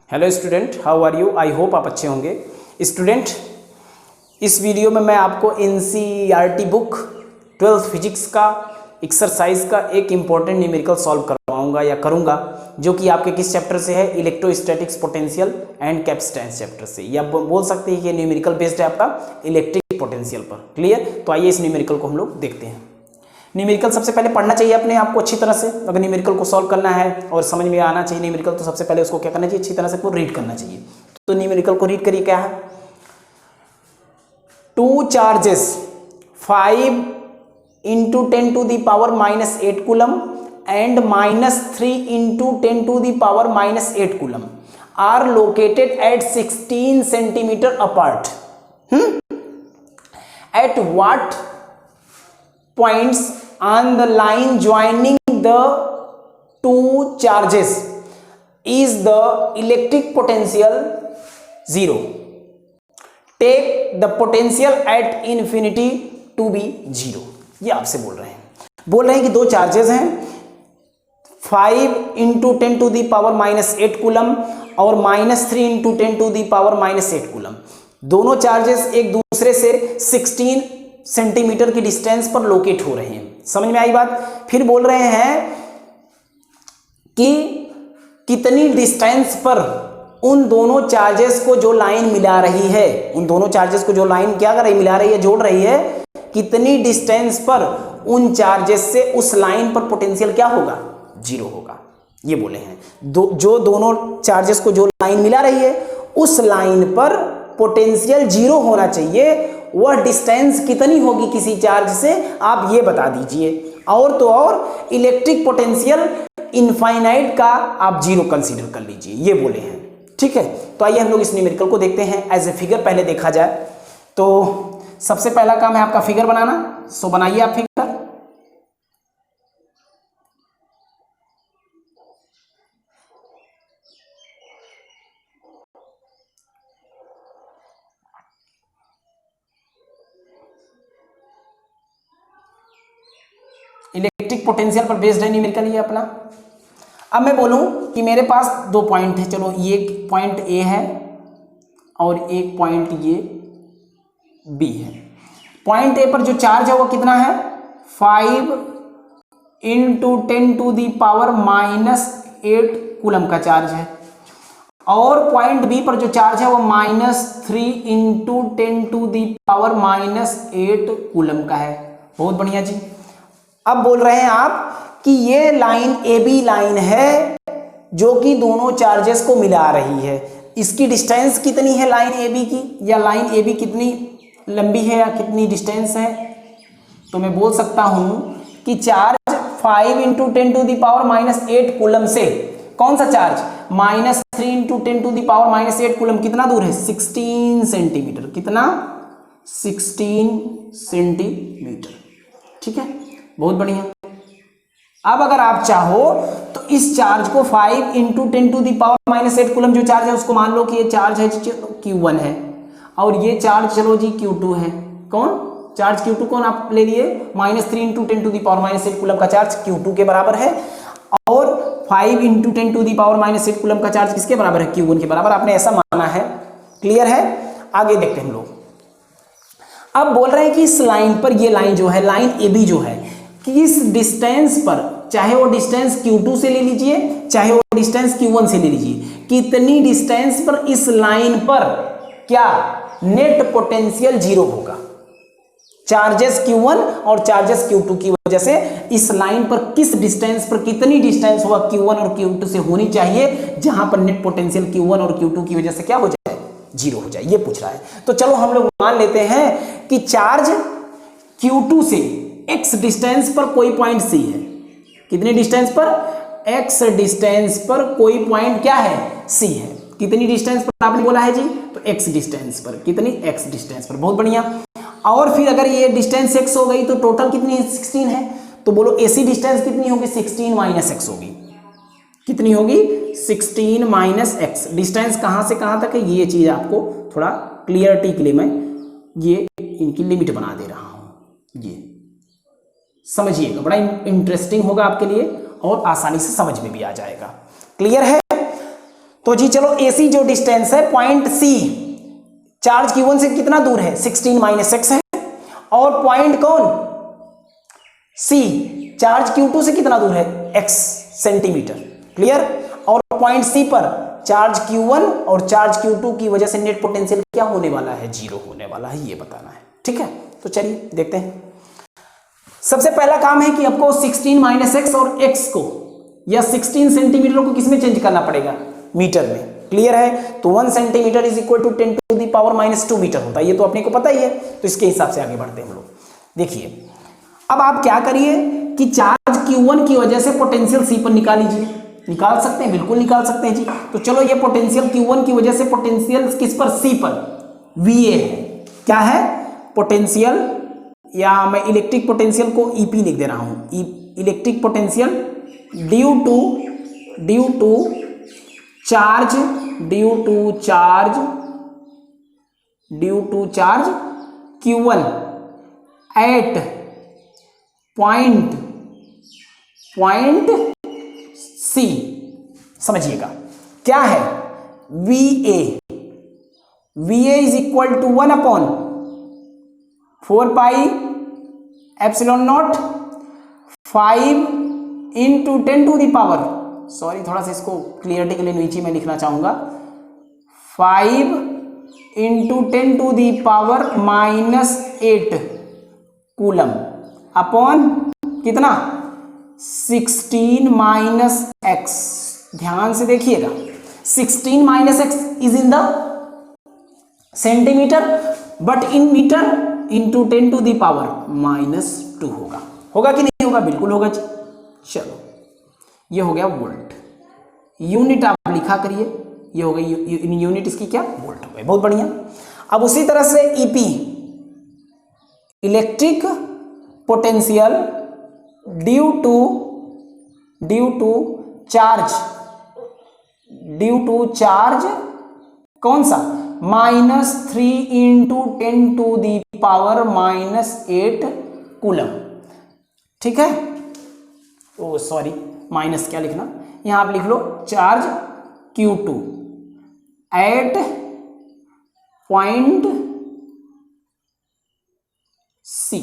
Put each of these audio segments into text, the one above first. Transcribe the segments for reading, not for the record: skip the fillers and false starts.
Hello student, how are you? I hope आप अच्छे होंगे। स्टूडेंट, इस वीडियो में मैं आपको एनसीईआरटी बुक 12th फिजिक्स का एक्सरसाइज का एक इम्पॉर्टेंट न्यूमेरिकल सॉल्व करवाऊंगा या करूंगा, जो कि आपके किस चैप्टर से है? Electrostatics potential and capacitance chapter से, या बोल सकते हैं कि न्यूमेरिकल बेस्ड है आपका इलेक्ट्रिक पोटेंशियल पर। क्लियर? तो आइए इस न्यूमेरिकल को हम लोग देखते हैं। न्यूमेरिकल सबसे पहले पढ़ना चाहिए अपने आप को अच्छी तरह से। अगर न्यूमेरिकल को सॉल्व करना है और समझ में आना चाहिए न्यूमेरिकल, तो सबसे पहले उसको क्या करना चाहिए? अच्छी तरह से रीड करना चाहिए। तो न्यूमेरिकल को रीड करिए। क्या है? 2 charges 5 × 10⁻⁻8 coulomb and -3 × 10⁻⁻8 coulomb are located at 16 centimetre apart. At what points on the line joining the two charges is the electric potential 0? Take the potential at infinity to be 0। ये आपसे बोल रहे हैं कि दो चार्जेस हैं 5 × 10⁻⁻8 coulomb और -3 × 10⁻⁻8 coulomb. दोनों चार्जेस एक दूसरे से 16 सेंटीमीटर की डिस्टेंस पर लोकेट हो रहे हैं। समझ में आई बात? फिर बोल रहे हैं कि कितनी डिस्टेंस पर उन दोनों चार्जेस को जो लाइन मिला रही है, उन दोनों चार्जेस को जो लाइन क्या कर रही, मिला रही है, जोड़ रही है, कितनी डिस्टेंस पर उन चार्जेस से उस लाइन पर पोटेंशियल क्या होगा? 0 होगा। ये बोले हैं जो दोनों चार्जेस को जो लाइन मिला रही है उस लाइन पर पोटेंशियल 0 होना चाहिए। वह डिस्टेंस कितनी होगी किसी चार्ज से, आप ये बता दीजिए। और तो और इलेक्ट्रिक पोटेंशियल इनफाइनाइट का आप 0 कंसीडर कर लीजिए, ये बोले हैं। ठीक है, तो आइए हम लोग इस न्यूमेरिकल को देखते हैं। एज ए फिगर पहले देखा जाए तो सबसे पहला काम है आपका फिगर बनाना। सो बनाइए आप फिगर। इलेक्ट्रिक पोटेंशियल पर बेस्ड है न्यूमेरिकल ये अपना। अब मैं बोलूं कि मेरे पास दो पॉइंट है, चलो ये पॉइंट ए है और एक पॉइंट ये बी है। पॉइंट ए पर जो चार्ज है वो कितना है? 5 × 10⁻⁻8 कूलम का चार्ज है। और पॉइंट बी पर जो चार्ज है वो -3 × 10⁻⁻8 कूलम का है। बहुत बढ़िया जी। अब बोल रहे हैं आप कि ये लाइन ए बी लाइन है जो कि दोनों चार्जेस को मिला रही है। इसकी डिस्टेंस कितनी है लाइन ए बी की, या लाइन ए बी कितनी लंबी है या कितनी डिस्टेंस है? तो मैं बोल सकता हूं कि चार्ज 5 × 10⁻⁻8 कूलम से कौन सा चार्ज? -3 × 10⁻⁻8 कूलम कितना दूर है? 16 सेंटीमीटर। कितना? 16 सेंटीमीटर। ठीक है, बहुत बढ़िया। अब अगर आप चाहो तो इस चार्ज को 5 × 10⁻⁻8 कूलम जो चार्ज है उसको मान लो कि ये चार्ज है Q1 है और ये चार्ज चलो जी Q2 है। कौन चार्ज? Q2 कौन आप ले लिए? -3 × 10⁻⁻8 कूलम का चार्ज Q2 के बराबर है और 5 × 10⁻⁻8 कूलम का चार्ज किसके बराबर है? Q1 के बराबर। आपने ऐसा माना है। क्लियर है? आगे देखते हैं हम लोग। अब बोल रहे हैं कि इस लाइन पर, ये लाइन जो है, लाइन ए बी जो है, कि इस डिस्टेंस पर, चाहे वो डिस्टेंस Q2 से ले लीजिए चाहे वो डिस्टेंस Q1 से ले लीजिए, कितनी डिस्टेंस पर इस लाइन पर क्या नेट पोटेंशियल 0 होगा? चार्जेस Q1 और चार्जेस Q2 की वजह से इस लाइन पर किस डिस्टेंस पर कितनी डिस्टेंस हुआ Q1 और Q2 से होनी चाहिए जहां पर नेट पोटेंशियल Q1 और Q2 की वजह से क्या हो जाए? 0 हो जाए। ये पूछ रहा है। तो चलो हम लोग मान लेते हैं कि चार्ज Q2 से x डिस्टेंस पर कोई पॉइंट C है। कितनी डिस्टेंस पर? x डिस्टेंस पर कोई पॉइंट क्या है? C है। कितनी डिस्टेंस पर आपने बोला है जी? तो x डिस्टेंस पर। कितनी? x डिस्टेंस पर। बहुत बढ़िया। और फिर अगर ये डिस्टेंस x हो गई तो टोटल कितनी? 16 है। तो बोलो AC डिस्टेंस कितनी होगी? 16 - x होगी। कितनी होगी? 16 - x। डिस्टेंस कहां से कहां तक है ये चीज आपको थोड़ा क्लियरिटी के लिए मैं ये इनकी लिमिट बना दे रहा हूं। ये समझिएगा, बड़ा इंटरेस्टिंग होगा आपके लिए और आसानी से समझ में भी आ जाएगा। क्लियर है? तो जी चलो AC जो डिस्टेंस है पॉइंट C चार्ज Q1 से कितना दूर है 16 माइनस x है, और पॉइंट कौन C चार्ज Q2 से कितना दूर है x सेंटीमीटर। क्लियर। और पॉइंट C पर चार्ज Q1 और चार्ज Q2 की वजह से नेट पोटेंशियल क्या होने वाला है, जीरो होने वाला है, ये बताना है। ठीक है, तो चलिए देखते हैं। सबसे पहला काम है कि आपको 16 माइनस x और x को या 16 सेंटीमीटर को किसमें चेंज करना पड़ेगा, मीटर में। क्लियर है। तो 1 centimetre is equal to 10 to the power -2 metre होता है, ये तो अपने को पता ही है। तो इसके हिसाब से आगे बढ़ते हैं हम लोग। देखिए अब आप क्या करिए कि चार्ज Q1 की वजह से पोटेंशियल C पर निकाल लीजिए। निकाल सकते हैं, बिल्कुल निकाल सकते हैं जी। तो चलो ये पोटेंशियल Q1 की वजह से पोटेंशियल किस पर, C पर VA है। क्या है पोटेंशियल, या मैं इलेक्ट्रिक पोटेंशियल को EP लिख दे रहा हूं, electric potential due to charge Q1 at point C। समझिएगा क्या है VA is equal to 1 upon 4 pi epsilon naught 5 into 10 to the power, sorry थोड़ा सा इसको क्लियरिटी के लिए नीचे मैं लिखना चाहूंगा, 5 into 10 to the power -8 coulomb upon कितना 16 माइनस x। ध्यान से देखिएगा 16 minus x is in the centimetre, but in metre into 10 to the power -2 होगा कि नहीं होगा, बिल्कुल होगा जी। चलो ये हो गया वोल्ट, यूनिट आप लिखा करिए, ये हो गई यूनिट इसकी क्या, वोल्ट हो गई। बहुत बढ़िया। अब उसी तरह से EP electric potential due to charge कौन सा -3 into 10 to the power -8 coulomb. ठीक है, ओ सॉरी माइनस क्या लिखना, यहां आप लिख लो charge Q2 at point C।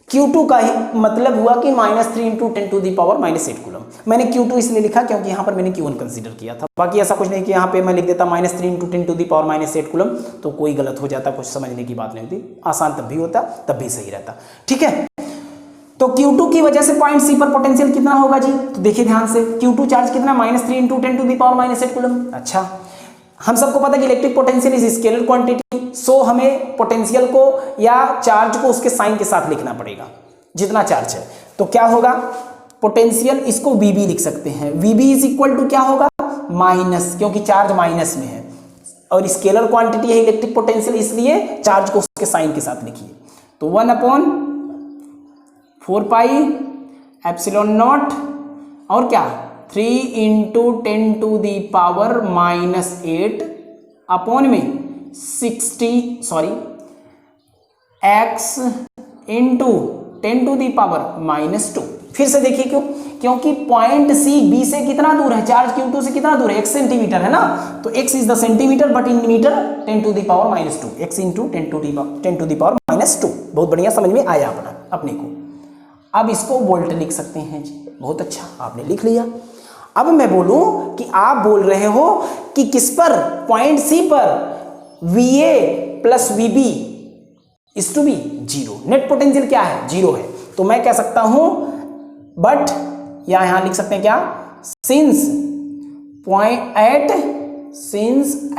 Q2 का ही मतलब हुआ कि -3 into 10 to the power -8 coulomb. मैंने Q2 इसलिए लिखा क्योंकि यहां पर मैंने Q1 कंसीडर किया था, बाकी ऐसा कुछ नहीं कि यहां पे मैं लिख देता -3 into 10 to the power -8 coulomb, तो कोई गलत हो जाता, कुछ समझने की बात नहीं होती, आसान तब भी होता, तब भी सही रहता। ठीक है, तो Q2 की वजह से पॉइंट C पर पोटेंशियल कितना होगा जी, तो देखिए ध्यान से, Q2 चार्ज कितना -3 into 10 to the power -8 coulomb. अच्छा, हम सबको पता है कि electric potential is scalar quantity, so हमें पोटेंशियल को या चार्ज को उसके साइन के साथ लिखना पड़ेगा जितना चार्ज है। तो क्या होगा पोटेंशियल, इसको VB लिख सकते हैं, VB इज इक्वल टू क्या होगा माइनस, क्योंकि चार्ज माइनस में है और स्केलर क्वांटिटी है इलेक्ट्रिक पोटेंशियल, इसलिए चार्ज को उसके साइन के साथ लिखिए। तो 1 अपॉन 4 पाई एप्सिलॉन नॉट और क्या 3 into 10 to the power -8 upon में 60 x into 10 to the power -2। फिर से देखिए क्यों, क्योंकि पॉइंट C B से कितना दूर है, चार्ज Q2 से कितना दूर है, x सेंटीमीटर है ना, तो x is the centimetre but in metre 10 to the power -2, x into 10 to the power -2। बहुत बढ़िया, समझ में आया अपने को। अब इसको वोल्ट लिख सकते हैं जी, बहुत अच्छा आपने लिख लिया। अब मैं बोलूं कि आप बोल रहे हो कि किस पर, पॉइंट C पर VA plus VB is to be 0, net potential क्या है 0 है। तो मैं कह सकता हूं बट यहां लिख सकते हैं क्या, since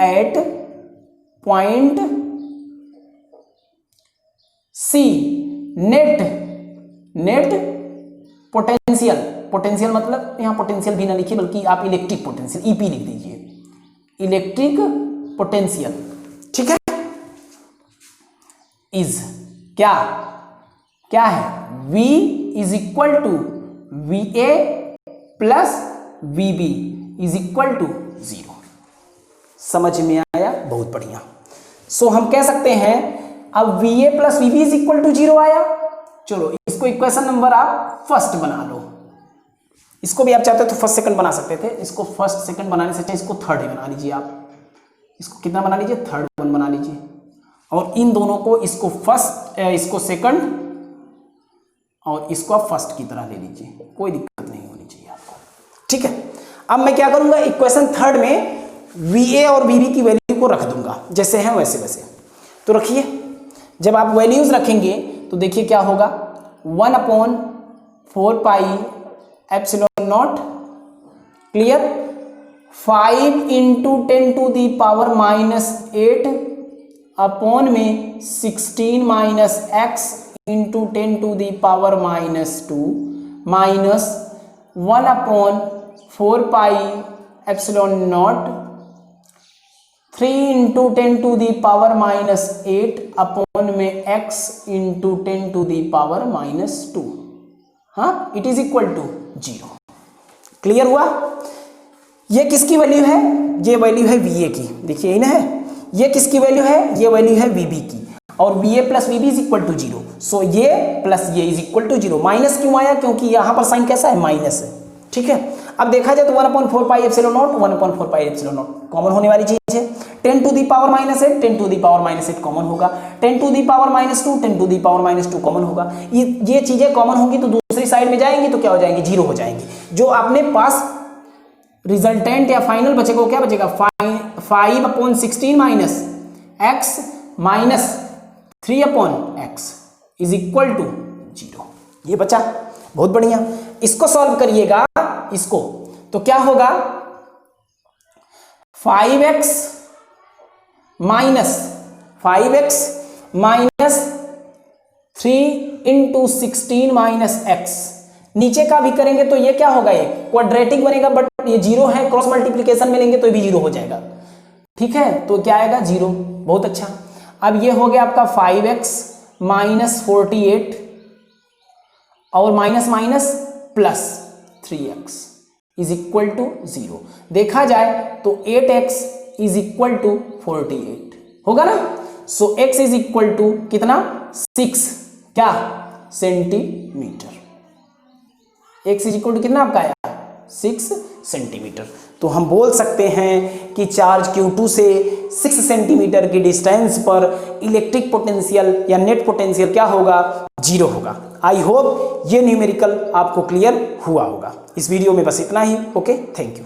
at point C net potential मतलब यहां पोटेंशियल भी ना लिखिए, बल्कि आप इलेक्ट्रिक पोटेंशियल EP लिख दीजिए, इलेक्ट्रिक पोटेंशियल। ठीक है, इज क्या है V is equal to VA plus VB is equal to 0। समझ में आया, बहुत बढ़िया। सो हम कह सकते हैं अब VA plus VB is equal to 0 आया। चलो इसको इक्वेशन नंबर आप फर्स्ट बना लो, इसको भी आप चाहते हो तो फर्स्ट सेकंड बना सकते थे, इसको फर्स्ट सेकंड बनाने से अच्छा इसको थर्ड ही बना लीजिए आप। इसको कितना बना लीजिए, थर्ड वन बना लीजिए। और इन दोनों को, इसको फर्स्ट, इसको सेकंड और इसको आप फर्स्ट की तरह ले लीजिए, कोई दिक्कत नहीं होनी चाहिए आपको। ठीक है, अब मैं क्या करूंगा, इक्वेशन थर्ड में VA और VB की वैल्यू को रख दूंगा, जैसे हैं वैसे वैसे। तो रखिए, जब आप वैल्यूज रखेंगे तो देखिए क्या होगा, 1/4 पाई एप्सिलॉन नॉट, क्लियर, 5 × 10⁻⁻8 अपॉन में 16 - x × 10⁻2 minus 1/4 pi epsilon naught 3 × 10⁻8 अपॉन में x × 10⁻2। हाँ, it is equal to 0। Clear हुआ? ये किसकी वैल्यू है, ये वैल्यू है VA की, देखिए यही ना है। ये किसकी वैल्यू है, ये वैल्यू है VB की, और VA plus VB is equal to 0। So ये प्लस ये इज इक्वल टू 0। माइनस क्यों आया, क्योंकि यहां पर साइन कैसा है, माइनस है। ठीक है, अब देखा जाए तो 1/4 pi epsilon not, 1/4 pi epsilon not common होने वाली चीज है। 10⁻⁻8 10⁻⁻8 कॉमन होगा, 10⁻2 10⁻2 कॉमन होगा। ये चीजें कॉमन होंगी तो दूसरी साइड में जाएंगी तो क्या हो जाएंगी, 0 हो जाएंगी। जो आपने पास रिजल्टेंट या फाइनल बचेगा वो क्या बचेगा, 5/16 minus x minus 3/x is equal to 0। ये बचा, बहुत बढ़िया। इसको सॉल्व करिएगा, इसको तो क्या होगा, 5x माइनस 3 × 16 माइनस x। नीचे का भी करेंगे तो ये क्या होगा, ये क्वाड्रेटिक बनेगा, बट ये 0 है, क्रॉस मल्टीप्लिकेशन में लेंगे तो भी 0 हो जाएगा। ठीक है, तो क्या आएगा, 0। बहुत अच्छा। अब ये हो गया आपका 5x माइनस 48 और minus minus plus 3x is equal to 0। देखा जाए तो 8x इज इक्वल टू 48 होगा ना। So x is equal to कितना, 6 क्या centimetre. x is equal to कितना आपका आया, 6 सेंटीमीटर। तो हम बोल सकते हैं कि चार्ज Q2 से 6 सेंटीमीटर की डिस्टेंस पर इलेक्ट्रिक पोटेंशियल या नेट पोटेंशियल क्या होगा, 0 होगा। आई होप ये न्यूमेरिकल आपको क्लियर हुआ होगा। इस वीडियो में बस इतना ही। Okay, thank you.